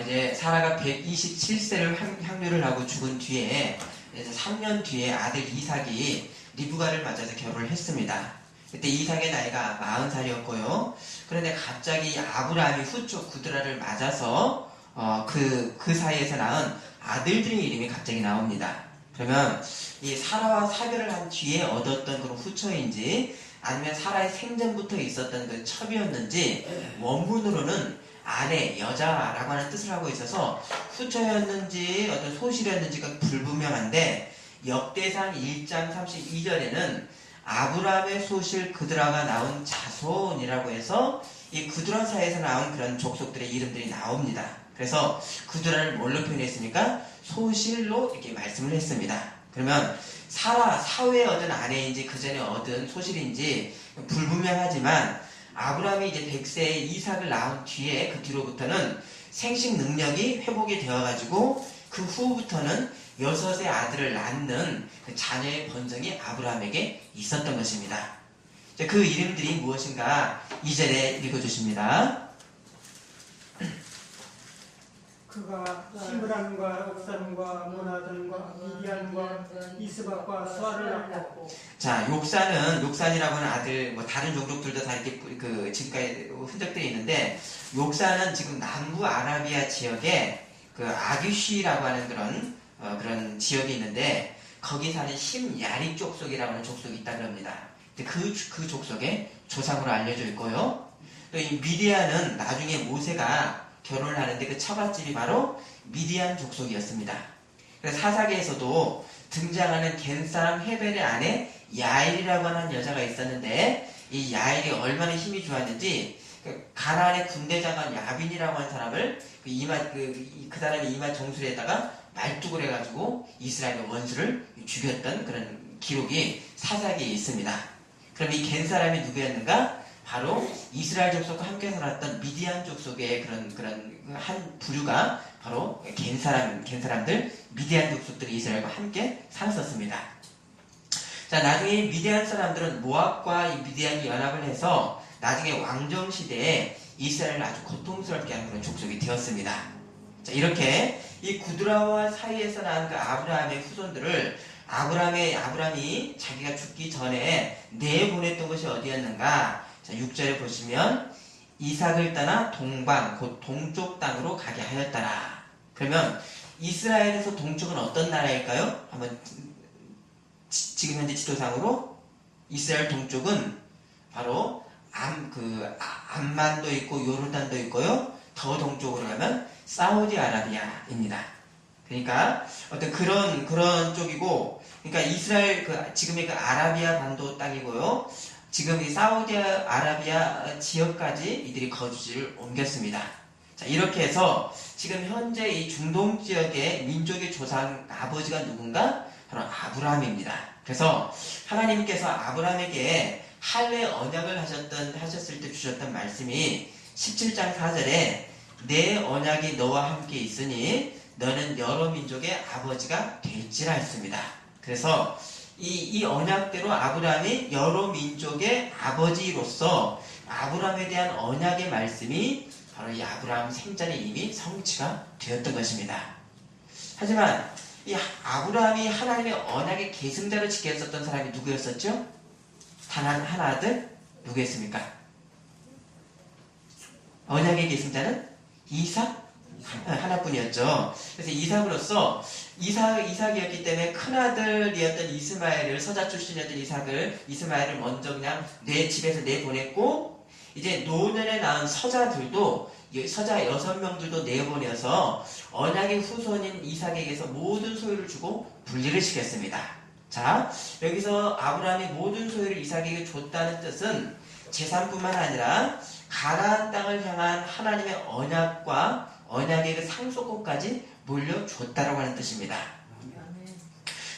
이제 사라가 127세를 향유를 하고 죽은 뒤에 이제 3년 뒤에 아들 이삭이 리브가를 맞아서 결혼을 했습니다. 그때 이삭의 나이가 40살이었고요. 그런데 갑자기 아브라함이 후쪽 구드라를 맞아서 그 사이에서 낳은 아들들의 이름이 갑자기 나옵니다. 그러면 이 사라와 사별을 한 뒤에 얻었던 그런 후처인지 아니면 사라의 생전부터 있었던 그 첩이었는지 원문으로는 아내, 여자라고 하는 뜻을 하고 있어서 후처였는지 어떤 소실이었는지가 불분명한데 역대상 1장 32절에는 아브라함의 소실 그드라가 나온 자손이라고 해서 이 그드라 사이에서 나온 그런 족속들의 이름들이 나옵니다. 그래서 그드라를 뭘로 표현했습니까? 소실로 이렇게 말씀을 했습니다. 그러면 사라, 사후에 얻은 아내인지 그 전에 얻은 소실인지 불분명하지만 아브라함이 이제 100세에 이삭을 낳은 뒤에 그 뒤로부터는 생식 능력이 회복이 되어가지고 그 후부터는 6의 아들을 낳는 그 자녀의 번성이 아브라함에게 있었던 것입니다. 그 이름들이 무엇인가 2절에 읽어주십니다. 그가 시므란과 옥산과 모나단과 미디안과 이스박과 수아를 낳고. 자, 욕산이라고 하는 아들, 다른 종족들도 다 이렇게 지금까지 흔적들이 있는데, 욕산은 지금 남부 아라비아 지역에 그 아귀쉬라고 하는 그런 지역이 있는데, 거기 사는 힘야리 족속이라고 하는 족속이 있다고 합니다. 그 족속의 조상으로 알려져 있고요. 또 이 미디안은 나중에 모세가 결혼을 하는데 그 처갓집이 바로 미디안 족속이었습니다. 그래서 사사기에서도 등장하는 겐사람 헤벨의 아내 야일이라고 하는 여자가 있었는데 이 야일이 얼마나 힘이 좋았는지 가나안의 군대장관 야빈이라고 하는 사람을 그 사람의 이마 정수리에다가 말뚝을 해가지고 이스라엘의 원수를 죽였던 그런 기록이 사사기에 있습니다. 그럼 이 겐사람이 누구였는가? 바로 이스라엘 족속과 함께 살았던 미디안 족속의 그런 한 부류가 바로 겐사람들, 미디안 족속들이 이스라엘과 함께 살았었습니다. 자, 나중에 미디안 사람들은 모압과 이 미디안이 연합을 해서 나중에 왕정 시대에 이스라엘을 아주 고통스럽게 하는 그런 족속이 되었습니다. 자, 이렇게 이 구드라와 사이에서 난 그 아브라함의 후손들을 아브라함이 자기가 죽기 전에 내보냈던 것이 어디였는가? 자, 6절에 보시면 이삭을 떠나 동방 곧 동쪽 땅으로 가게 하였더라. 그러면 이스라엘에서 동쪽은 어떤 나라일까요? 한번 지금 현재 지도상으로 이스라엘 동쪽은 바로 암만도 있고 요르단도 있고요. 더 동쪽으로 가면 사우디아라비아입니다. 그러니까 어떤 그런 쪽이고, 그러니까 이스라엘 지금의 그 아라비아 반도 땅이고요. 지금 이 사우디아라비아 지역까지 이들이 거주지를 옮겼습니다. 자, 이렇게 해서 지금 현재 이 중동 지역의 민족의 조상 아버지가 누군가? 바로 아브라함입니다. 그래서 하나님께서 아브라함에게 할례 언약을 하셨을 때 주셨던 말씀이 17장 4절에 내 언약이 너와 함께 있으니 너는 여러 민족의 아버지가 될지라 했습니다. 그래서 이 언약대로 아브라함이 여러 민족의 아버지로서 아브라함에 대한 언약의 말씀이 바로 이 아브라함 생전에 이미 성취가 되었던 것입니다. 하지만 이 아브라함이 하나님의 언약의 계승자로 지켰었던 사람이 누구였었죠? 단 한 아들? 누구였습니까? 언약의 계승자는 이삭? 하나뿐이었죠. 그래서 이삭이었기 때문에 큰아들이었던 이스마엘을, 서자 출신이었던 이스마엘을 먼저 그냥 내 집에서 내보냈고, 이제 노년에 낳은 서자들도, 서자 6명들도 내보내서 언약의 후손인 이삭에게서 모든 소유를 주고 분리를 시켰습니다. 자, 여기서 아브라함이 모든 소유를 이삭에게 줬다는 뜻은 재산뿐만 아니라 가나안 땅을 향한 하나님의 언약의 그 상속권까지 물려줬다라고 하는 뜻입니다.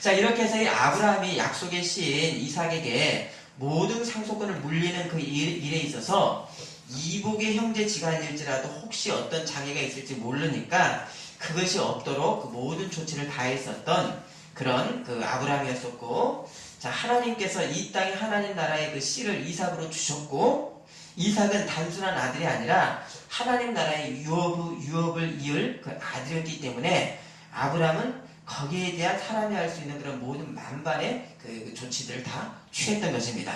자, 이렇게 해서 이 아브라함이 약속의 시인 이삭에게 모든 상속권을 물리는 그 일에 있어서 이복의 형제지간일지라도 혹시 어떤 장애가 있을지 모르니까 그것이 없도록 그 모든 조치를 다했었던 그런 그 아브라함이었었고, 자, 하나님께서 이 땅에 하나님 나라의 그 씨를 이삭으로 주셨고, 이삭은 단순한 아들이 아니라 하나님 나라의 유업을 이을 그 아들이었기 때문에 아브라함은 거기에 대한 사람이 할 수 있는 그런 모든 만반의 그 조치들을 다 취했던 것입니다.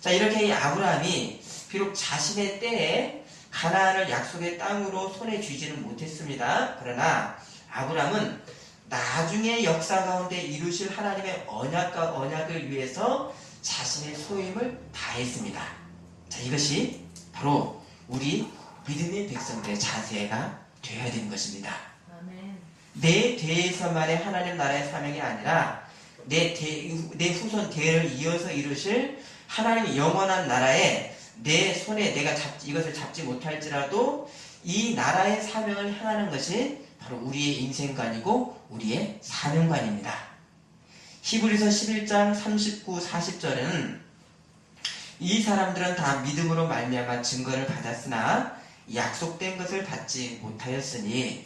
자, 이렇게 이 아브라함이 비록 자신의 때에 가나안을 약속의 땅으로 손에 쥐지는 못했습니다. 그러나 아브라함은 나중에 역사 가운데 이루실 하나님의 언약을 위해서 자신의 소임을 다했습니다. 자, 이것이 바로 우리 믿음의 백성들의 자세가 되어야 되는 것입니다. 아멘. 내 대에서만의 하나님 나라의 사명이 아니라 내 후손 대를 이어서 이루실 하나님의 영원한 나라에 내 손에 내가 이것을 잡지 못할지라도 이 나라의 사명을 향하는 것이 바로 우리의 인생관이고 우리의 사명관입니다. 히브리서 11장 39, 40절은 이 사람들은 다 믿음으로 말미암아 증거를 받았으나 약속된 것을 받지 못하였으니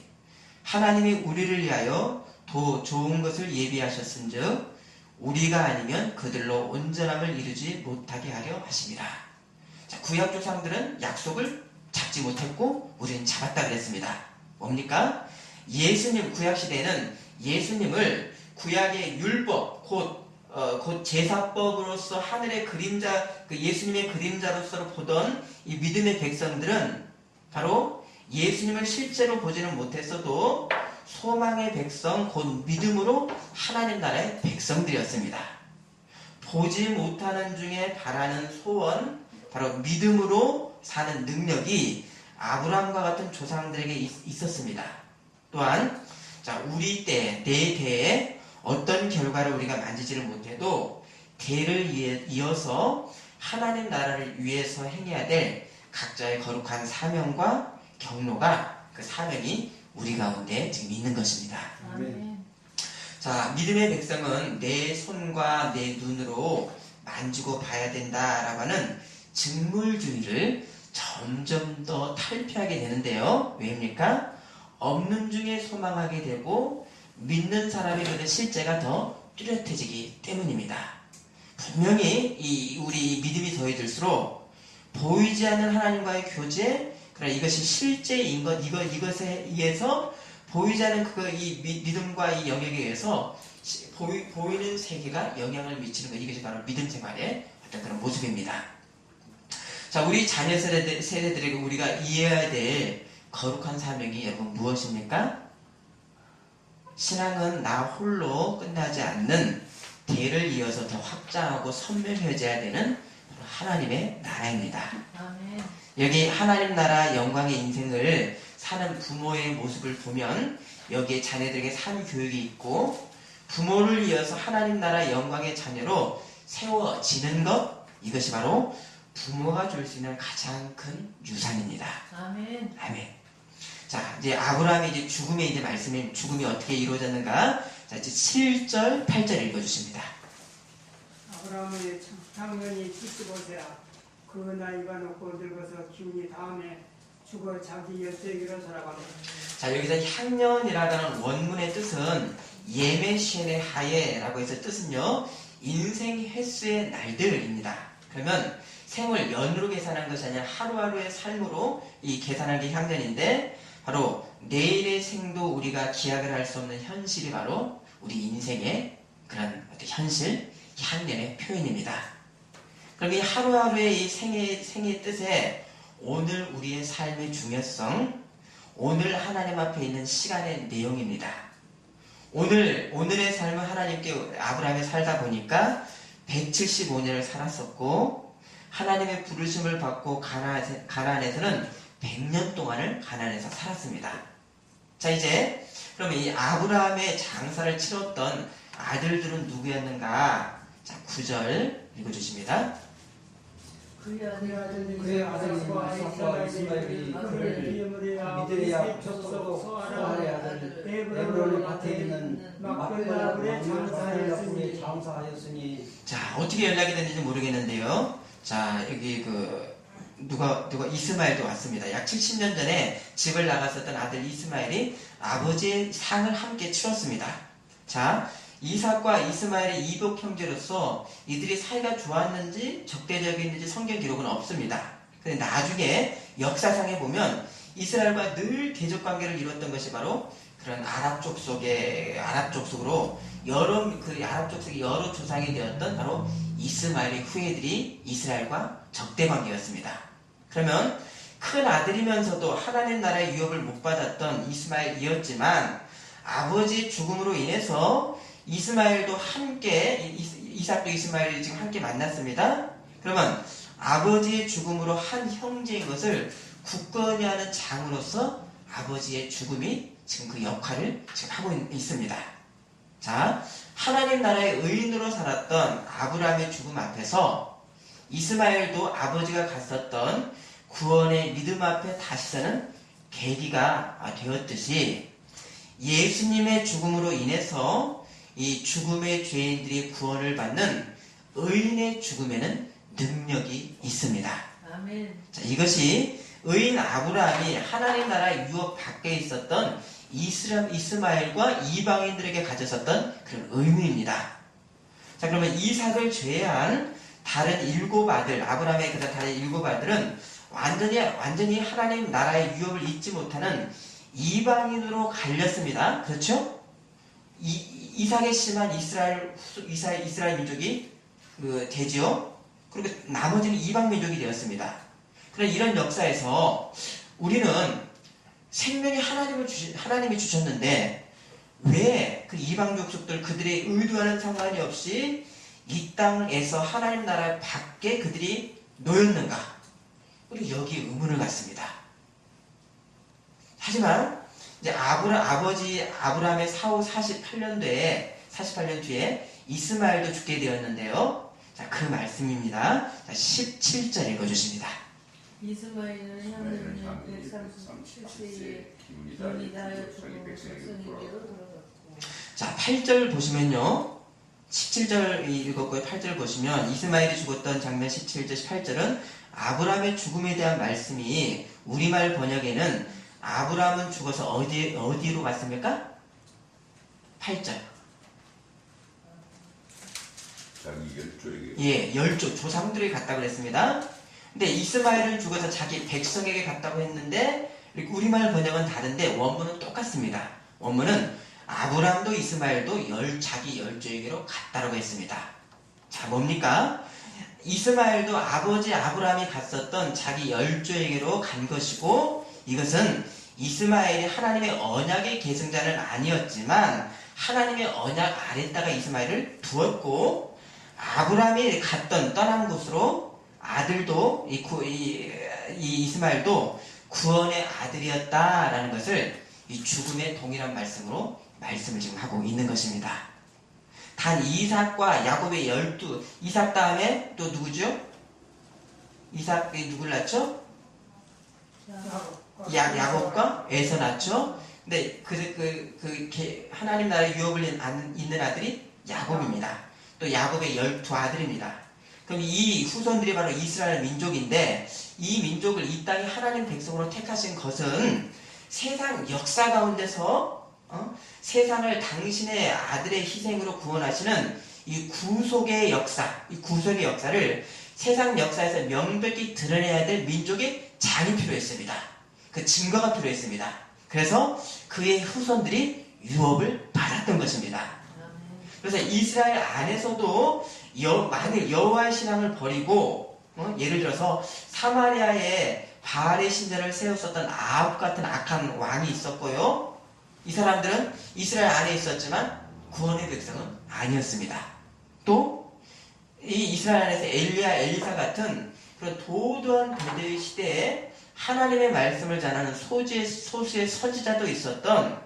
하나님이 우리를 위하여 더 좋은 것을 예비하셨은즉 우리가 아니면 그들로 온전함을 이루지 못하게 하려 하심이라. 자, 구약 조상들은 약속을 잡지 못했고 우리는 잡았다 그랬습니다. 뭡니까? 예수님, 구약 시대에는 예수님을 구약의 율법 곧 제사법으로서 하늘의 그림자, 그 예수님의 그림자로서 보던 이 믿음의 백성들은 바로 예수님을 실제로 보지는 못했어도 소망의 백성, 곧 믿음으로 하나님 나라의 백성들이었습니다. 보지 못하는 중에 바라는 소원, 바로 믿음으로 사는 능력이 아브라함과 같은 조상들에게 있었습니다. 또한 자, 우리 때, 내 대에 어떤 결과를 우리가 만지지를 못해도 대를 이어서 하나님 나라를 위해서 행해야 될 각자의 거룩한 사명과 경로가 그 사명이 우리 가운데 지금 있는 것입니다. 아멘. 자, 믿음의 백성은 내 손과 내 눈으로 만지고 봐야 된다라고 하는 직물주의를 점점 더 탈피하게 되는데요. 왜입니까? 없는 중에 소망하게 되고 믿는 사람의 그 실제가 더 뚜렷해지기 때문입니다. 분명히 우리 믿음이 더해질수록 보이지 않는 하나님과의 교제, 그러나 이것이 실제인 것, 이것에 의해서 보이지 않는 이 믿음과 이 영역에 의해서 보이는 세계가 영향을 미치는 것, 이것이 바로 믿음 생활의 어떤 그런 모습입니다. 자, 우리 자녀 세대들에게 우리가 이해해야 될 거룩한 사명이 여러분 무엇입니까? 신앙은 나 홀로 끝나지 않는 대를 이어서 더 확장하고 선명해져야 되는 하나님의 나라입니다. 아멘. 여기 하나님 나라 영광의 인생을 사는 부모의 모습을 보면 여기에 자녀들에게 삶 교육이 있고 부모를 이어서 하나님 나라 영광의 자녀로 세워지는 것, 이것이 바로 부모가 줄 수 있는 가장 큰 유산입니다. 아멘. 아멘. 자, 이제 아브라함의 이제 죽음이 어떻게 이루어졌는가? 자, 이제 7절, 8절 읽어주십니다. 아브라함의 장년이 75세야. 그 나이가 높고 늙어서 기운이 다음에 죽어 자기 열대기로 살아가고. 자, 여기서 향년이라는 원문의 뜻은 예메시엔의 하예라고 해서 뜻은요, 인생 횟수의 날들입니다. 그러면 생을 연으로 계산한 것이 아니라 하루하루의 삶으로 이 계산한 게 향년인데, 바로 내일의 생도 우리가 기약을 할 수 없는 현실이 바로 우리 인생의 그런 어떤 현실, 향년의 표현입니다. 그럼 이 하루하루의 이 생의 뜻에 오늘 우리의 삶의 중요성, 오늘 하나님 앞에 있는 시간의 내용입니다. 오늘의 삶을 하나님께 아브라함이 살다 보니까 175년을 살았었고, 하나님의 부르심을 받고 가나안에서는 100년 동안을 가나안에서 살았습니다. 자, 이제 그럼 이 아브라함의 장사를 치렀던 아들들은 누구였는가? 자, 9절 읽어주십니다. 그의 아들이 이삭과 이스마엘이 그를 믿으랴 족속 소아의 아들 에브론의 밭에 있는 막벨라굴에 장사하였으니. 자, 어떻게 연락이 됐는지 모르겠는데요. 자, 여기 누가 이스마엘도 왔습니다. 약 70년 전에 집을 나갔었던 아들 이스마엘이 아버지의 상을 함께 치렀습니다. 자, 이삭과 이스마엘의 이복 형제로서 이들이 사이가 좋았는지 적대적이었는지 성경 기록은 없습니다. 근데 나중에 역사상에 보면 이스라엘과 늘 대적 관계를 이뤘던 것이 바로 그런 아랍 족속으로 아랍 족속의 여러 조상이 되었던 바로 이스마엘의 후예들이 이스라엘과 적대 관계였습니다. 그러면 큰 아들이면서도 하나님 나라의 유업을 못 받았던 이스마엘이었지만 아버지 죽음으로 인해서 이스마엘도 함께 이삭도 이스마엘이 지금 함께 만났습니다. 그러면 아버지의 죽음으로 한 형제인 것을 굳건히 하는 장으로서 아버지의 죽음이 지금 그 역할을 지금 하고 있습니다. 자, 하나님 나라의 의인으로 살았던 아브라함의 죽음 앞에서 이스마엘도 아버지가 갔었던 구원의 믿음 앞에 다시 서는 계기가 되었듯이 예수님의 죽음으로 인해서 이 죽음의 죄인들이 구원을 받는 의인의 죽음에는 능력이 있습니다. 아멘. 자, 이것이 의인 아브라함이 하나님 나라의 유업 밖에 있었던 이스마엘과 이방인들에게 가졌었던 그런 의무입니다. 자, 그러면 이삭을 제외한 다른 7아들, 아브라함의 그런 다른 7아들은 완전히 하나님 나라의 유업을 잊지 못하는 이방인으로 갈렸습니다. 그렇죠? 이삭의 씨만 이스라엘 민족이 되지요. 그리고 나머지는 이방 민족이 되었습니다. 그런 이런 역사에서 우리는 생명이 하나님이 주셨는데 왜 그 이방 족속들 그들의 의도하는 상관이 없이 이 땅에서 하나님 나라 밖에 그들이 놓였는가? 우리 여기 의문을 갖습니다. 하지만 이제 아버지 아브라함의 사후 48년 뒤에 이스마엘도 죽게 되었는데요. 자, 그 말씀입니다. 자, 17절 읽어주십니다. 이스마엘은 향년 137세에 기운이 다하여 죽어 백성에게로 돌아갔고. 자, 8절 보시면요. 17절 읽었고요. 8절 보시면 이스마엘이 죽었던 장면 17절, 18절은 아브라함의 죽음에 대한 말씀이 우리말 번역에는 아브라함은 죽어서 어디로 갔습니까? 8절. 자기 열조에게. 예, 조상들에게 갔다고 그랬습니다. 근데 이스마엘은 죽어서 자기 백성에게 갔다고 했는데 우리말 번역은 다른데 원문은 똑같습니다. 원문은 아브라함도 이스마엘도 자기 열조에게로 갔다고 했습니다. 자, 뭡니까? 이스마엘도 아버지 아브라함이 갔었던 자기 열조에게로 간 것이고 이것은 이스마엘이 하나님의 언약의 계승자는 아니었지만 하나님의 언약 아래다가 이스마엘을 두었고 아브라함이 떠난 곳으로 아들도 이스마엘도 구원의 아들이었다라는 것을 이 죽음의 동일한 말씀으로 말씀을 지금 하고 있는 것입니다. 단 이삭과 야곱의 12, 이삭 다음에 또 누구죠? 이삭이 누굴 낳죠? 야곱과 에서 낳죠? 근데 하나님 나라의 유업을 잇는 아들이 야곱입니다. 또 야곱의 12아들입니다. 그럼 이 후손들이 바로 이스라엘 민족인데 이 민족을 이 땅에 하나님 백성으로 택하신 것은 세상 역사 가운데서 세상을 당신의 아들의 희생으로 구원하시는 이 구속의 역사를 세상 역사에서 명백히 드러내야 될 민족의 장이 필요했습니다. 그 증거가 필요했습니다. 그래서 그의 후손들이 유업을 받았던 것입니다. 그래서 이스라엘 안에서도 만일 여호와의 신앙을 버리고 예를 들어서 사마리아에 바알의 신전을 세웠었던 아합 같은 악한 왕이 있었고요. 이 사람들은 이스라엘 안에 있었지만 구원의 백성은 아니었습니다. 또 이 이스라엘 안에서 엘리야, 엘리사 같은 그런 도도한 대대의 시대에 하나님의 말씀을 전하는 소수의 선지자도 있었던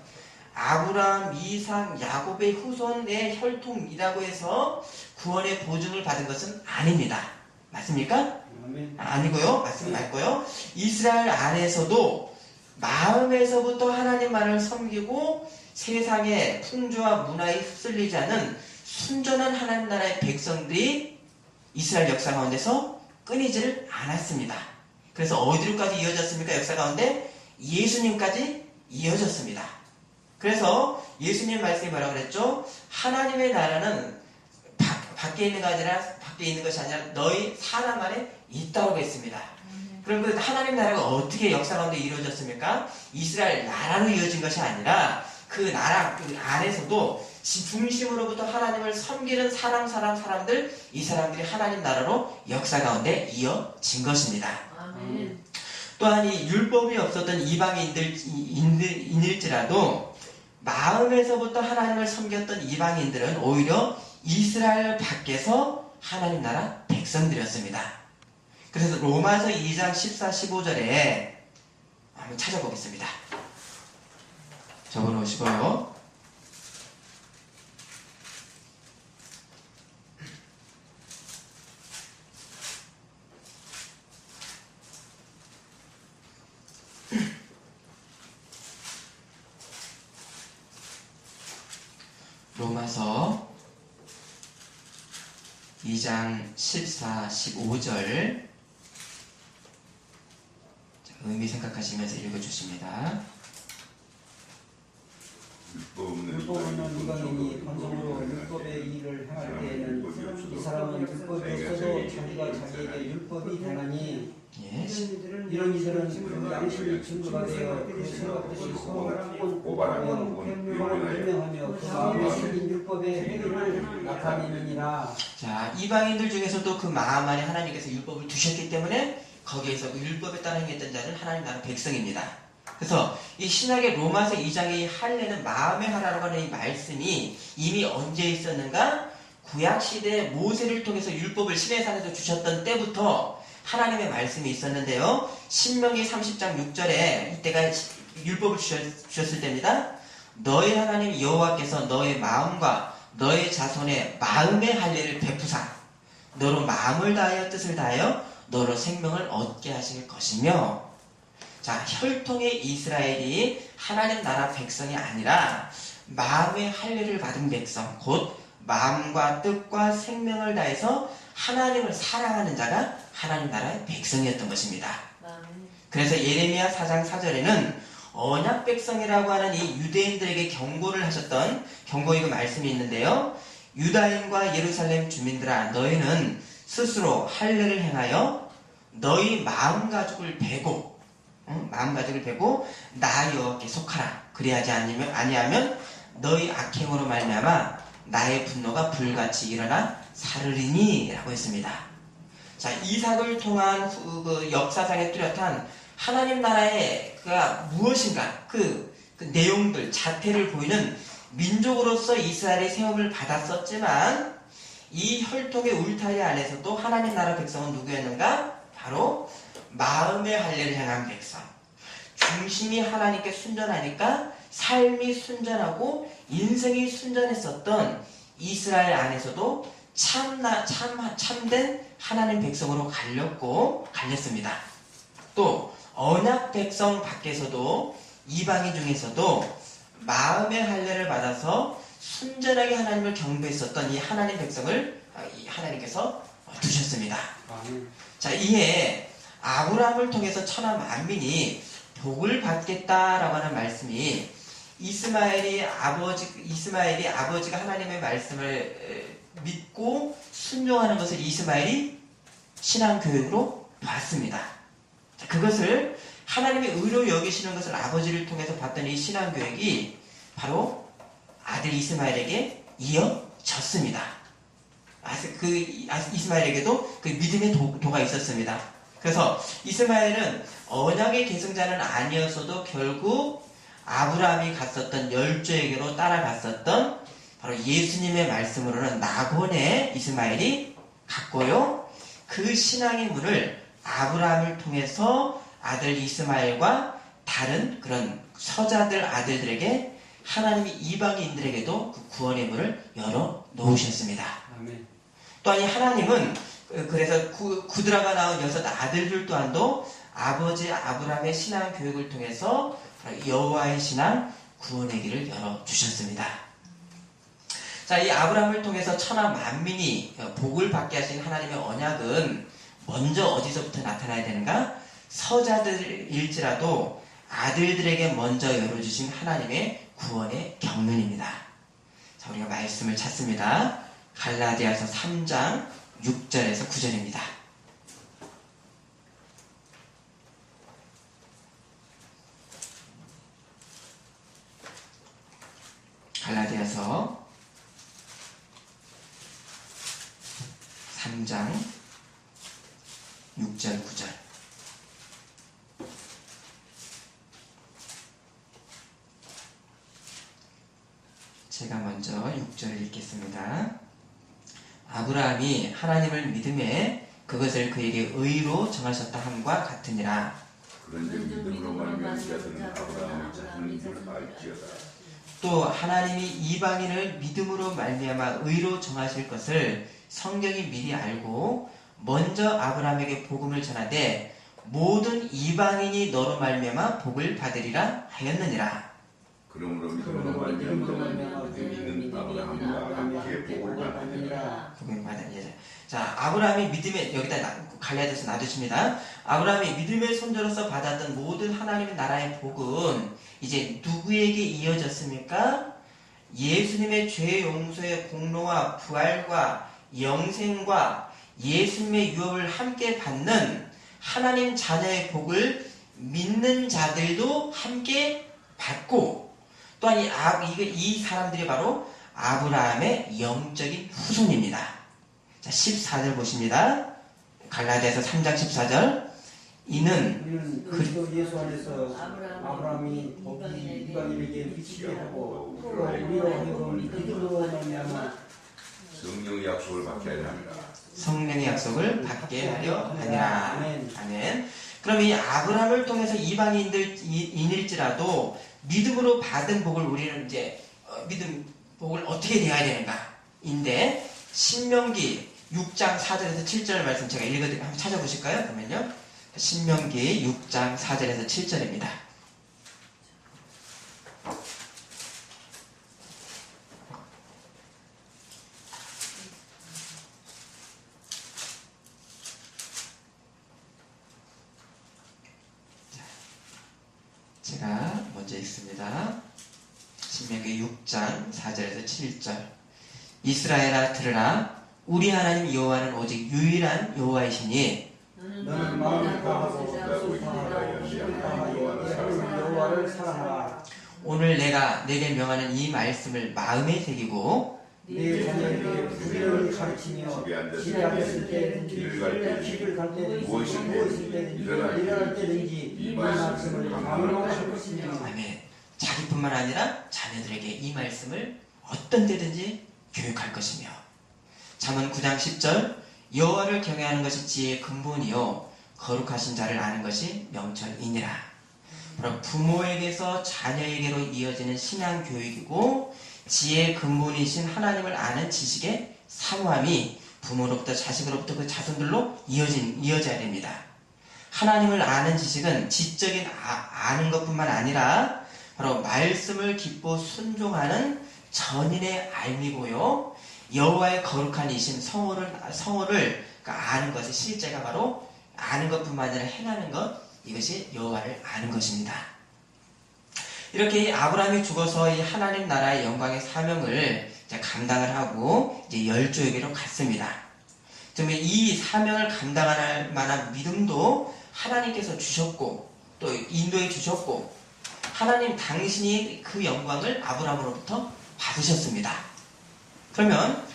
아브라함, 이삭, 야곱의 후손의 혈통이라고 해서 구원의 보증을 받은 것은 아닙니다. 맞습니까? 아니고요. 말씀 맞고요. 이스라엘 안에서도 마음에서부터 하나님만을 섬기고 세상의 풍조와 문화에 휩쓸리지 않은 순전한 하나님 나라의 백성들이 이스라엘 역사 가운데서 끊이지를 않았습니다. 그래서 어디로까지 이어졌습니까? 역사 가운데 이예수님까지 이어졌습니다. 그래서 예수님 말씀이 뭐라고 그랬죠? 하나님의 나라는 밖에 있는 것이 아니라 너희 사람 안에 있다고 했습니다. 그럼 그 하나님 나라가 어떻게 역사 가운데 이루어졌습니까? 이스라엘 나라로 이어진 것이 아니라 그 나라 그 안에서도 중심으로부터 하나님을 섬기는 사람들, 이 사람들이 하나님 나라로 역사 가운데 이어진 것입니다. 아멘. 또한 이 율법이 없었던 이방인일지라도 마음에서부터 하나님을 섬겼던 이방인들은 오히려 이스라엘 밖에서 하나님 나라 백성들이었습니다. 그래서 로마서 2장 14, 15절에 한번 찾아보겠습니다. 적어놓으시고요. 로마서 2장 14, 15절 의미 생각하시면서 읽어주십니다. 율법 없는 이방인이 반성으로 율법의 일을 행할 때에는 이 사람은 율법이 없어도 자기가 자기에게 율법이 되나니 예. 이런 이들은 그 양심이 증거가 되어 그 생각들이 서로 오바하며 변명하며 그 마음에 생긴 율법의 행위를 나타내느니라. 자, 이방인들 중에서도 그 마음 안에 하나님께서 율법을 두셨기 때문에 거기에서 그 율법에 따라 행했던 자는 하나님 나라 백성입니다. 그래서 이 신약의 로마서 2장의 할례는 마음의 하라라고 하는 이 말씀이 이미 언제 있었는가? 구약시대 모세를 통해서 율법을 시내산에서 주셨던 때부터 하나님의 말씀이 있었는데요. 신명기 30장 6절에 이때가 율법을 주셨을 때입니다. 너의 하나님 여호와께서 너의 마음과 너의 자손의 마음의 할례를 베푸사 너로 마음을 다하여 뜻을 다하여 너로 생명을 얻게 하실 것이며. 자, 혈통의 이스라엘이 하나님 나라 백성이 아니라 마음의 할례를 받은 백성, 곧 마음과 뜻과 생명을 다해서 하나님을 사랑하는 자가 하나님 나라의 백성이었던 것입니다. 아멘. 그래서 예레미야 4장 4절에는 언약 백성이라고 하는 이 유대인들에게 경고를 하셨던 경고의 말씀이 있는데요. 유다인과 예루살렘 주민들아, 너희는 스스로 할례를 행하여 너희 마음가죽을 베고 마음가짐을 베고 나 여호와께 속하라. 그리하지 아니하면 너희 악행으로 말미암아 나의 분노가 불같이 일어나 사르리니 라고 했습니다. 자, 이 사도를 통한 그 역사상에 뚜렷한 하나님 나라의 그가 무엇인가 그 내용들 자태를 보이는 민족으로서 이스라엘의 세움을 받았었지만 이 혈통의 울타리 안에서도 하나님 나라 백성은 누구였는가? 바로 마음의 할례를 행한 백성. 중심이 하나님께 순전하니까 삶이 순전하고 인생이 순전했었던 이스라엘 안에서도 참된 하나님 백성으로 갈렸습니다. 또 언약 백성 밖에서도 이방인 중에서도 마음의 할례를 받아서 순전하게 하나님을 경배했었던 이 하나님 백성을 하나님께서 두셨습니다. 자, 이에 아브라함을 통해서 천하 만민이 복을 받겠다라고 하는 말씀이 이스마엘이 아버지가 하나님의 말씀을 믿고 순종하는 것을 이스마엘이 신앙교육으로 봤습니다. 자, 그것을 하나님의 의로 여기시는 것을 아버지를 통해서 봤던 이 신앙교육이 바로 아들 이스마엘에게 이어졌습니다. 이스마엘에게도 그 믿음의 도가 있었습니다. 그래서 이스마엘은 언약의 계승자는 아니었어도 결국 아브라함이 갔었던 열조에게로 따라갔었던 바로 예수님의 말씀으로는 낙원에 이스마엘이 갔고요. 그 신앙의 문을 아브라함을 통해서 아들 이스마엘과 다른 그런 서자들 아들들에게 하나님이 이방인들에게도 그 구원의 문을 열어 놓으셨습니다. 아멘. 또한 이 하나님은 그래서 구드라가 낳은 6 아들들 또한도 아버지 아브라함의 신앙 교육을 통해서 여호와의 신앙 구원의 길을 열어주셨습니다. 자, 이 아브라함을 통해서 천하 만민이 복을 받게 하신 하나님의 언약은 먼저 어디서부터 나타나야 되는가? 서자들일지라도 아들들에게 먼저 열어주신 하나님의 구원의 경륜입니다. 자, 우리가 말씀을 찾습니다. 갈라디아서 3장 6절에서 9절입니다. 갈라디아서 3장 6절 9절. 제가 먼저 6절을 읽겠습니다. 아브라함이 하나님을 믿음에 그것을 그에게 의로 정하셨다 함과 같으니라. 그런즉 믿음으로 말미암은 자들은 아브라함의 자손인 줄 알지어다. 또 하나님이 이방인을 믿음으로 말미암아 의로 정하실 것을 성경이 미리 알고 먼저 아브라함에게 복음을 전하되 모든 이방인이 너로 말미암아 복을 받으리라 하였느니라. 그러므로 믿음으로 말미암아 믿음이 있는 아브라함과 함께 복을 받으니라. 복을 받으니라. 자, 아브라함이 믿음의, 여기다 갈라디아서 놔두십니다. 아브라함이 믿음의 손자로서 받았던 모든 하나님의 나라의 복은 이제 누구에게 이어졌습니까? 예수님의 죄 용서의 공로와 부활과 영생과 예수님의 유업을 함께 받는 하나님 자녀의 복을 믿는 자들도 함께 받고, 또한 이 사람들이 바로 아브라함의 영적인 후손입니다. 자, 14절 보십니다. 갈라디아서 3장 14절. 이는 그리스도 예수 안에서 아브라함이 복이 이방인에게 미치게 하고 또 우리로 하여금 믿음으로 말미암아 성령의 약속을 받게 하려 합니다. 성령의 약속을 받게 하려 하니라. 아멘. 아멘. 그럼 이 아브라함을 통해서 이방인일지라도 믿음으로 받은 복을 우리는 이제 믿음 복을 어떻게 내야 되는가인데, 신명기 6장 4절에서 7절 말씀 제가 읽어드리고 한번 찾아보실까요? 그러면요. 신명기 6장 4절에서 7절입니다. 제가 먼저 읽습니다. 신명기 6장 4절에서 7절. 이스라엘아 들으라. 우리 하나님 여호와는 오직 유일한 여호와이시니 너는 마음을 다하고 여호와를 사랑하라. 오늘 내가 내게 명하는 이 말씀을 마음에 새기고 내 자녀에게 부지런히 가르치며 집에 앉았을 때 길을 갈 때 누워있을 때 일어날 때든지 이 말씀을 강론할 것이며. 아멘. 자기뿐만 아니라 자녀들에게 이 말씀을 어떤 때든지 교육할 것이며. 잠언 9장 10절. 여호와를 경외하는 것이 지혜의 근본이요 거룩하신 자를 아는 것이 명철이니라. 바로 부모에게서 자녀에게로 이어지는 신앙 교육이고, 지혜의 근본이신 하나님을 아는 지식의 사모함이 부모로부터 자식으로부터 그 자손들로 이어져야 됩니다. 하나님을 아는 지식은 지적인 아는 것뿐만 아니라 바로 말씀을 깊고 순종하는 전인의 알미고요, 여호와의 거룩한 이신 성호를 아는 것이 실제가 바로 아는 것뿐만 아니라 행하는 것, 이것이 여호와를 아는 것입니다. 이렇게 아브라함이 죽어서 이 하나님 나라의 영광의 사명을 이제 감당을 하고 이제 열조에게로 갔습니다. 그러면 이 사명을 감당할 만한 믿음도 하나님께서 주셨고 또 인도해 주셨고, 하나님 당신이 그 영광을 아브라함으로부터 받으셨습니다. 그러면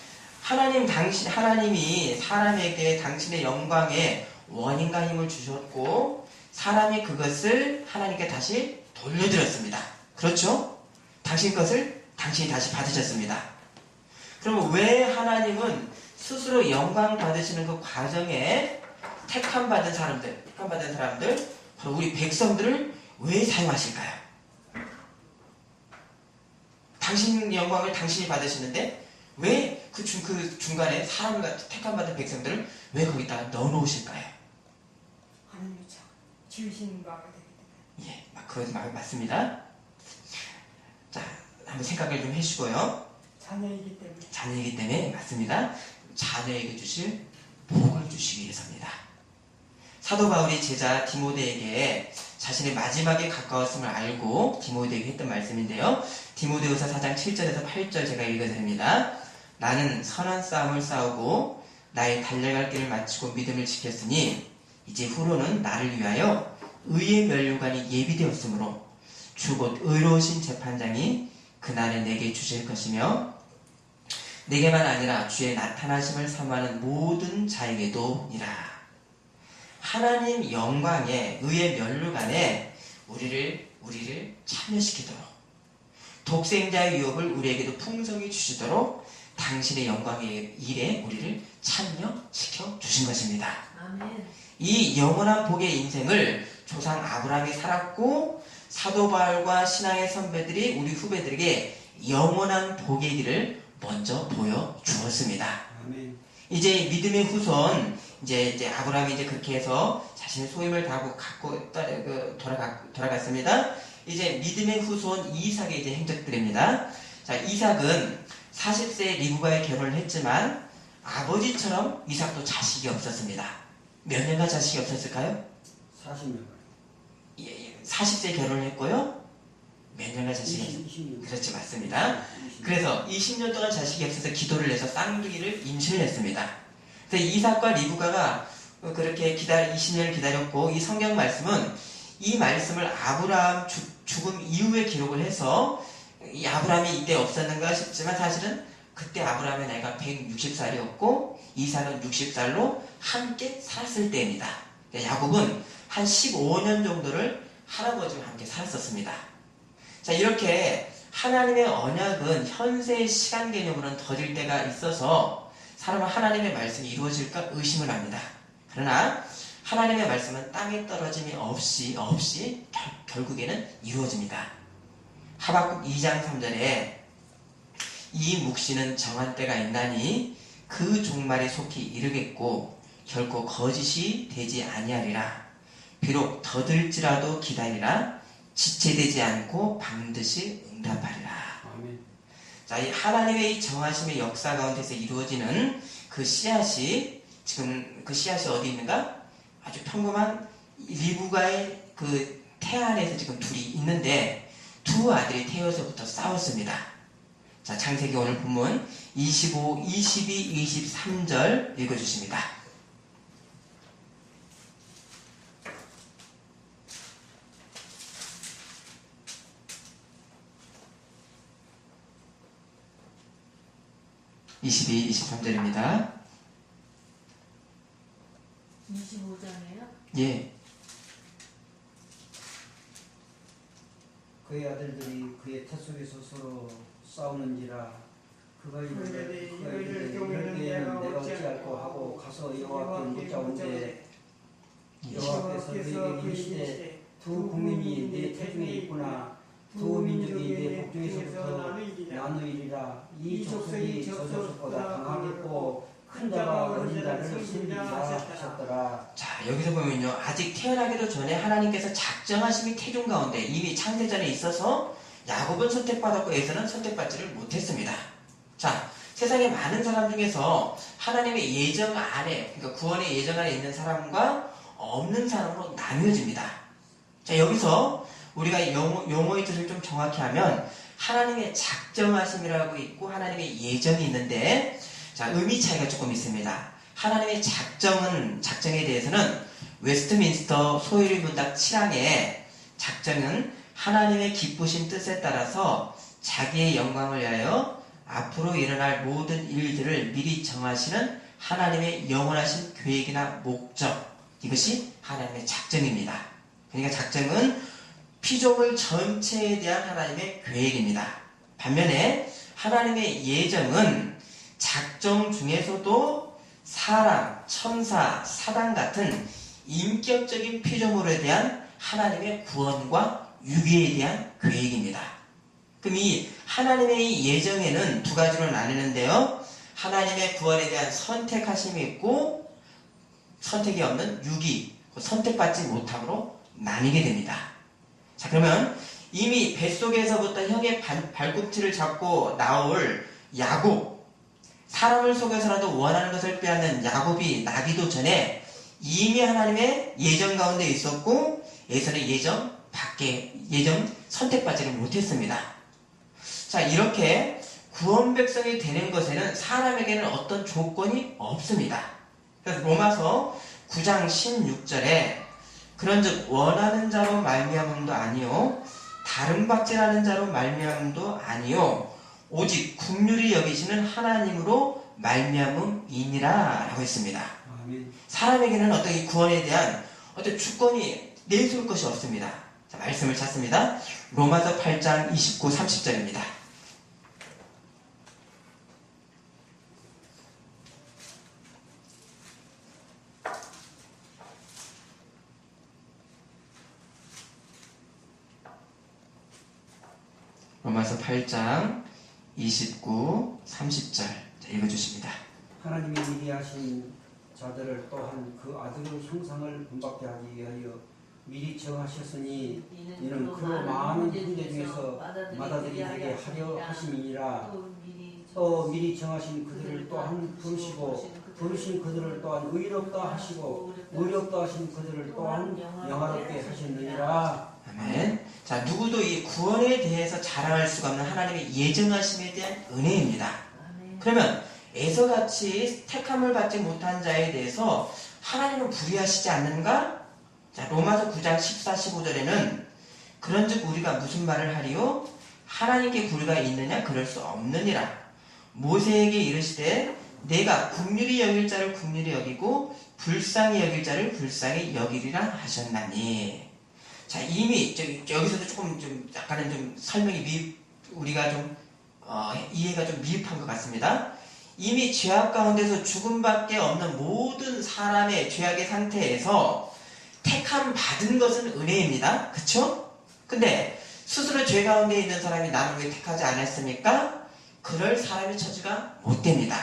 하나님이 사람에게 당신의 영광의 원인과 힘을 주셨고, 사람이 그것을 하나님께 다시 돌려드렸습니다. 그렇죠? 당신 것을 당신이 다시 받으셨습니다. 그럼 왜 하나님은 스스로 영광 받으시는 그 과정에 택함 받은 사람들, 바로 우리 백성들을 왜 사용하실까요? 당신 영광을 당신이 받으시는데 왜 그 중간에 사람을 택함 받은 백성들을 왜 거기다가 넣어놓으실까요? 하나님이 지으신 바가 되기 때문에. 예, 그것도 맞습니다. 자, 한번 생각을 좀 해주시고요. 자녀이기 때문에. 자녀이기 때문에 맞습니다. 자녀에게 주실 복을 주시기 위해서입니다. 사도 바울이 제자 디모데에게 자신의 마지막에 가까웠음을 알고 디모데에게 했던 말씀인데요. 디모데후서 4장 7절에서 8절 제가 읽어드립니다. 나는 선한 싸움을 싸우고 나의 달려갈 길을 마치고 믿음을 지켰으니 이제 후로는 나를 위하여 의의 면류관이 예비되었으므로 주 곧 의로우신 재판장이 그날에 내게 주실 것이며 내게만 아니라 주의 나타나심을 사모하는 모든 자에게도니라. 하나님 영광에 의의 면류관에 우리를 참여시키도록 독생자의 유업을 우리에게도 풍성히 주시도록 당신의 영광의 일에 우리를 참여시켜 주신 것입니다. 아멘. 이 영원한 복의 인생을 조상 아브라함이 살았고 사도 바울과 신앙의 선배들이 우리 후배들에게 영원한 복의 길을 먼저 보여주었습니다. 아멘. 이제 믿음의 후손, 이제 아브라함이 이제 그렇게 해서 자신의 소임을 다하고 돌아갔습니다. 이제 믿음의 후손 이삭의 이제 행적들입니다. 자, 이삭은 40세에 리브가에 결혼을 했지만 아버지처럼 이삭도 자식이 없었습니다. 몇 년간 자식이 없었을까요? 40년. 40세에 결혼을 했고요. 몇 년간 자식이 없었어요? 20년. 그렇지, 맞습니다. 그래서 20년 동안 자식이 없어서 기도를 해서 쌍둥이를 임신을 했습니다. 그래서 이삭과 리브가가 그렇게 20년을 기다렸고, 이 성경 말씀은 이 말씀을 아브라함 죽음 이후에 기록을 해서 이 아브라함이 이때 없었는가 싶지만 사실은 그때 아브라함의 나이가 160살이었고 이삭은 60살로 함께 살았을 때입니다. 야곱은 한 15년 정도를 할아버지와 함께 살았었습니다. 자, 이렇게 하나님의 언약은 현세의 시간 개념으로는 더딜 때가 있어서 사람은 하나님의 말씀이 이루어질까 의심을 합니다. 그러나 하나님의 말씀은 땅에 떨어짐이 없이 결국에는 이루어집니다. 하박국 2장 3절에 이 묵시는 정한 때가 있나니 그 종말에 속히 이르겠고 결코 거짓이 되지 아니하리라. 비록 더딜지라도 기다리라. 지체되지 않고 반드시 응답하리라. 아멘. 자, 이 하나님의 이 정하심의 역사 가운데서 이루어지는 그 씨앗이 지금 그 씨앗이 어디 있는가? 아주 평범한 리브가의 그 태안에서 지금 둘이 있는데 두 아들이 태어서부터 싸웠습니다. 자, 창세기 오늘 본문 25, 22, 23절 읽어주십니다. (22, 23절입니다) 25장이에요? 예. 그의 아들들이 그의 태 속에서 서로 싸우는지라 그가 이르되 이르기에는 내가 어찌할꼬 하고 가서 여호와께 묻자온데 여호와께서 너에게 이르시되 두 국민이 내 태중에 있구나 두 민족이 내 복중에서부터 나누이리라 이 족속이 저 족속보다 강하겠고 큰 자가 어린 자를 섬기리라 하셨더라. 자, 여기서 보면요, 아직 태어나기도 전에 하나님께서 작정하심이 태중 가운데 이미 창세전에 있어서 야곱은 선택받았고 에서는 선택받지를 못했습니다. 자, 세상에 많은 사람 중에서 하나님의 예정 안에, 그러니까 구원의 예정 안에 있는 사람과 없는 사람으로 나뉘어집니다. 자, 여기서 우리가 용어의 뜻을 좀 정확히 하면 하나님의 작정하심이라고 있고 하나님의 예정이 있는데, 자, 의미 차이가 조금 있습니다. 하나님의 작정에 대해서는 웨스트민스터 소유리 문답 7항에 작정은 하나님의 기쁘신 뜻에 따라서 자기의 영광을 위하여 앞으로 일어날 모든 일들을 미리 정하시는 하나님의 영원하신 계획이나 목적, 이것이 하나님의 작정입니다. 그러니까 작정은 피조물 전체에 대한 하나님의 계획입니다. 반면에 하나님의 예정은 작정 중에서도 사람, 천사, 사단 같은 인격적인 피조물에 대한 하나님의 구원과 유기에 대한 계획입니다. 그럼 이 하나님의 예정에는 두 가지로 나뉘는데요. 하나님의 구원에 대한 선택하심이 있고 선택이 없는 유기, 선택받지 못함으로 나뉘게 됩니다. 자, 그러면 이미 뱃속에서부터 형의 발꿈치를 잡고 나올 야곱, 사람을 속여서라도 원하는 것을 빼앗는 야곱이 나기도 전에 이미 하나님의 예정 가운데 있었고 에서는 예정 선택받지를 못했습니다. 자, 이렇게 구원 백성이 되는 것에는 사람에게는 어떤 조건이 없습니다. 그래서 로마서 9장 16절에 그런즉 원하는 자로 말미암음도 아니요 다른 박제라는 자로 말미암음도 아니요 오직 긍휼히 여기시는 하나님으로 말미암음이니라 라고 했습니다. 아멘. 사람에게는 어떤 이 구원에 대한 어떤 주권이 내세울 것이 없습니다. 자, 말씀을 찾습니다. 로마서 8장 29, 30절입니다. 로마서 8장 29, 30절 읽어주십니다. 하나님이 미리 하신 자들을 또한 그 아들의 형상을 본받게 하기 위하여 미리 정하셨으니 이는 그로 많은 형제 중에서 마다들이게 하려 하심이니라. 또 미리 정하신 그들을 또한 부르시고 부르신 그들을 또한 의롭다 하시고 의롭다 하신 그들을 또한 영화롭게 하셨느니라. 아멘. 자, 누구도 이 구원에 대해서 자랑할 수가 없는 하나님의 예정하심에 대한 은혜입니다. 그러면 에서같이 택함을 받지 못한 자에 대해서 하나님은 불의하시지 않는가? 자, 로마서 9장 14, 15절에는 그런즉 우리가 무슨 말을 하리요? 하나님께 불의가 있느냐? 그럴 수 없느니라. 모세에게 이르시되 내가 긍휼히 여길 자를 긍휼히 여기고 불쌍히 여길 자를 불쌍히 여기리라 하셨나니. 자, 이미 여기서도 조금 좀 약간은 좀 설명이 우리가 좀 이해가 좀 미흡한 것 같습니다. 이미 죄악 가운데서 죽음밖에 없는 모든 사람의 죄악의 상태에서 택함 받은 것은 은혜입니다. 그쵸? 근데 스스로 죄 가운데 있는 사람이 나를 왜 택하지 않았습니까? 그럴 사람의 처지가 못 됩니다.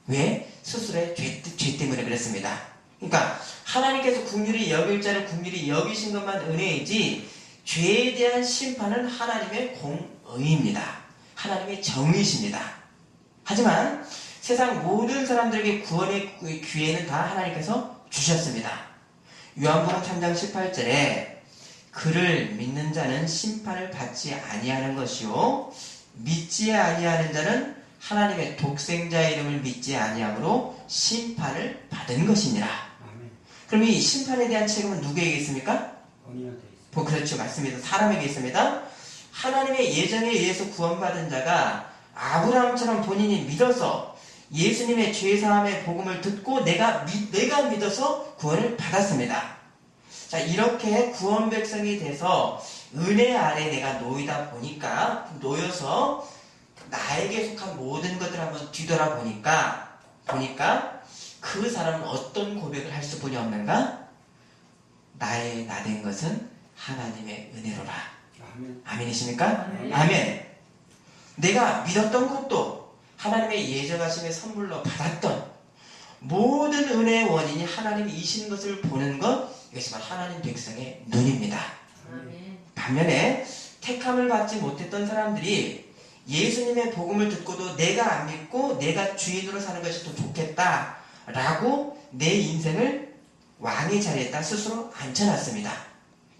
왜? 스스로의 죄 때문에 그랬습니다. 그러니까 하나님께서 긍휼히 여길 자를 긍휼히 여기신 것만 은혜이지 죄에 대한 심판은 하나님의 공의입니다. 하나님의 정의십니다. 하지만 세상 모든 사람들에게 구원의 기회는 다 하나님께서 주셨습니다. 요한복음 3장 18절에 그를 믿는 자는 심판을 받지 아니하는 것이요 믿지 아니하는 자는 하나님의 독생자의 이름을 믿지 아니함으로 심판을 받은 것이니라. 아멘. 그럼 이 심판에 대한 책임은 누구에게 있습니까? 본인한테 있습니다. 그렇죠. 맞습니다. 사람에게 있습니다. 하나님의 예정에 의해서 구원받은 자가 아브라함처럼 본인이 믿어서 예수님의 죄사함의 복음을 듣고 내가 믿어서 구원을 받았습니다. 자, 이렇게 구원 백성이 돼서 은혜 아래 내가 놓이다 보니까 놓여서 나에게 속한 모든 것들을 한번 뒤돌아보니까 그 사람은 어떤 고백을 할 수뿐이 없는가? 나의 나된 것은 하나님의 은혜로라. 아멘. 아멘이십니까? 아멘. 아멘. 내가 믿었던 것도 하나님의 예정하심의 선물로 받았던 모든 은혜의 원인이 하나님이신 것을 보는 것, 이것이 바로 하나님 백성의 눈입니다. 아멘. 반면에 택함을 받지 못했던 사람들이 예수님의 복음을 듣고도 내가 안 믿고 내가 주인으로 사는 것이 더 좋겠다라고 내 인생을 왕의 자리에다 스스로 앉혀놨습니다.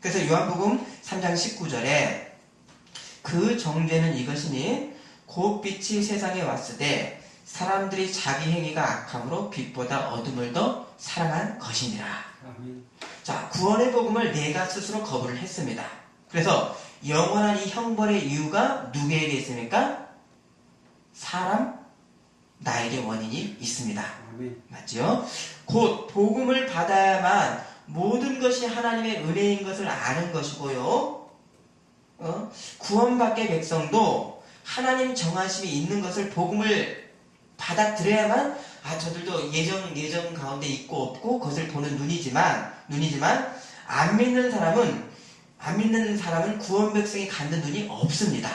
그래서 요한복음 3장 19절에 그 정죄는 이것이니 곧 빛이 세상에 왔으되 사람들이 자기 행위가 악함으로 빛보다 어둠을 더 사랑한 것이니라. 아멘. 자, 구원의 복음을 내가 스스로 거부를 했습니다. 그래서 영원한 이 형벌의 이유가 누구에게 있습니까? 사람, 나에게 원인이 있습니다. 아멘. 맞죠? 곧 복음을 받아야만 모든 것이 하나님의 은혜인 것을 아는 것이고요. 구원받게 백성도 하나님 정하심이 있는 것을 복음을 받아들여야만 저들도 예정 가운데 있고 없고 그것을 보는 눈이지만 안 믿는 사람은 구원 백성이 갖는 눈이 없습니다.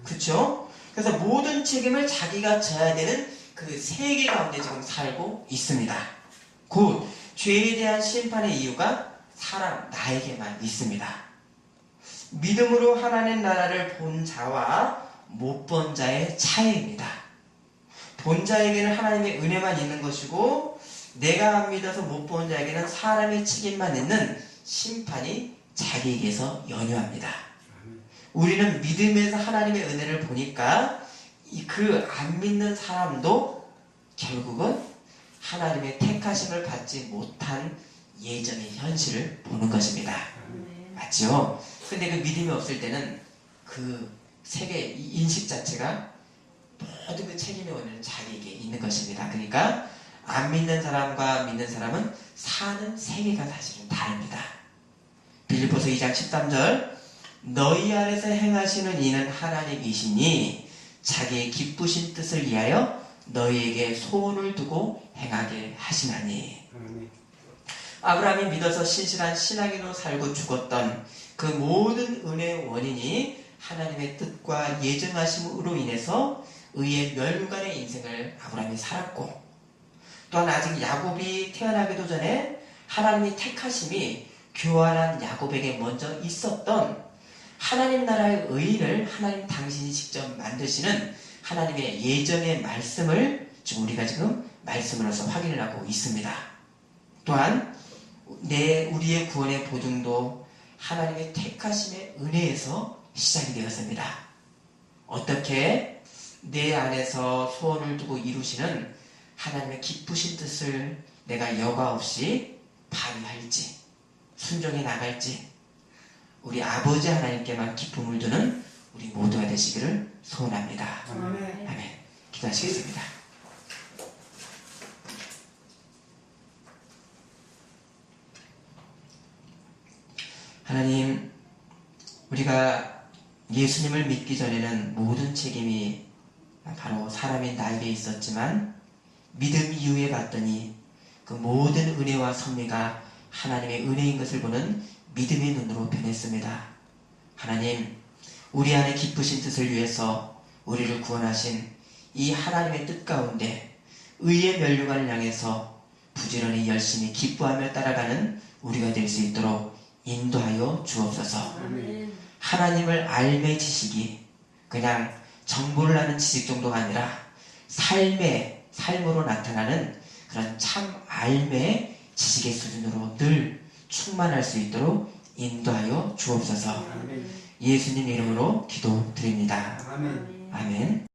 그렇죠? 그래서 모든 책임을 자기가 져야 되는 그 세계 가운데 지금 살고 있습니다. 곧 죄에 대한 심판의 이유가 사람 나에게만 있습니다. 믿음으로 하나님 나라를 본 자와 못 본 자의 차이입니다. 본 자에게는 하나님의 은혜만 있는 것이고 내가 안 믿어서 못 본 자에게는 사람의 책임만 있는 심판이 자기에게서 연유합니다. 우리는 믿음에서 하나님의 은혜를 보니까 그 안 믿는 사람도 결국은 하나님의 택하심을 받지 못한 예정의 현실을 보는 것입니다. 아멘. 맞죠? 근데 그 믿음이 없을 때는 그 세계 이 인식 자체가 모든 그 책임의 원인은 자기에게 있는 것입니다. 그러니까 안 믿는 사람과 믿는 사람은 사는 세계가 사실은 다릅니다. 빌립보서 2장 13절 너희 안에서 행하시는 이는 하나님이시니 자기의 기쁘신 뜻을 위하여 너희에게 소원을 두고 행하게 하시나니. 아멘. 아브라함이 믿어서 신실한 신앙인으로 살고 죽었던 그 모든 은혜의 원인이 하나님의 뜻과 예정하심으로 인해서 의의 멸류관의 인생을 아브라함이 살았고, 또한 아직 야곱이 태어나기도 전에 하나님이 택하심이 교활한 야곱에게 먼저 있었던 하나님 나라의 의를 하나님 당신이 직접 만드시는 하나님의 예정의 말씀을 지금 우리가 지금 말씀으로서 확인을 하고 있습니다. 또한 우리의 구원의 보증도 하나님의 택하심의 은혜에서 시작이 되었습니다. 어떻게 내 안에서 소원을 두고 이루시는 하나님의 기쁘신 뜻을 내가 여과 없이 발휘할지, 순종해 나갈지, 우리 아버지 하나님께만 기쁨을 두는 우리 모두가 되시기를 소원합니다. 아멘. 아멘. 기도하시겠습니다. 하나님, 우리가 예수님을 믿기 전에는 모든 책임이 바로 사람인 나에게 있었지만 믿음 이후에 봤더니 그 모든 은혜와 섭리가 하나님의 은혜인 것을 보는 믿음의 눈으로 변했습니다. 하나님, 우리 안에 기쁘신 뜻을 위해서 우리를 구원하신 이 하나님의 뜻 가운데 의의 멸류관을 향해서 부지런히 열심히 기뻐하며 따라가는 우리가 될 수 있도록 인도하여 주옵소서. 아멘. 하나님을 알매 지식이 그냥 정보를 아는 지식 정도가 아니라 삶으로 나타나는 그런 참 알매 지식의 수준으로 늘 충만할 수 있도록 인도하여 주옵소서. 아멘. 예수님 이름으로 기도드립니다. 아멘. 아멘.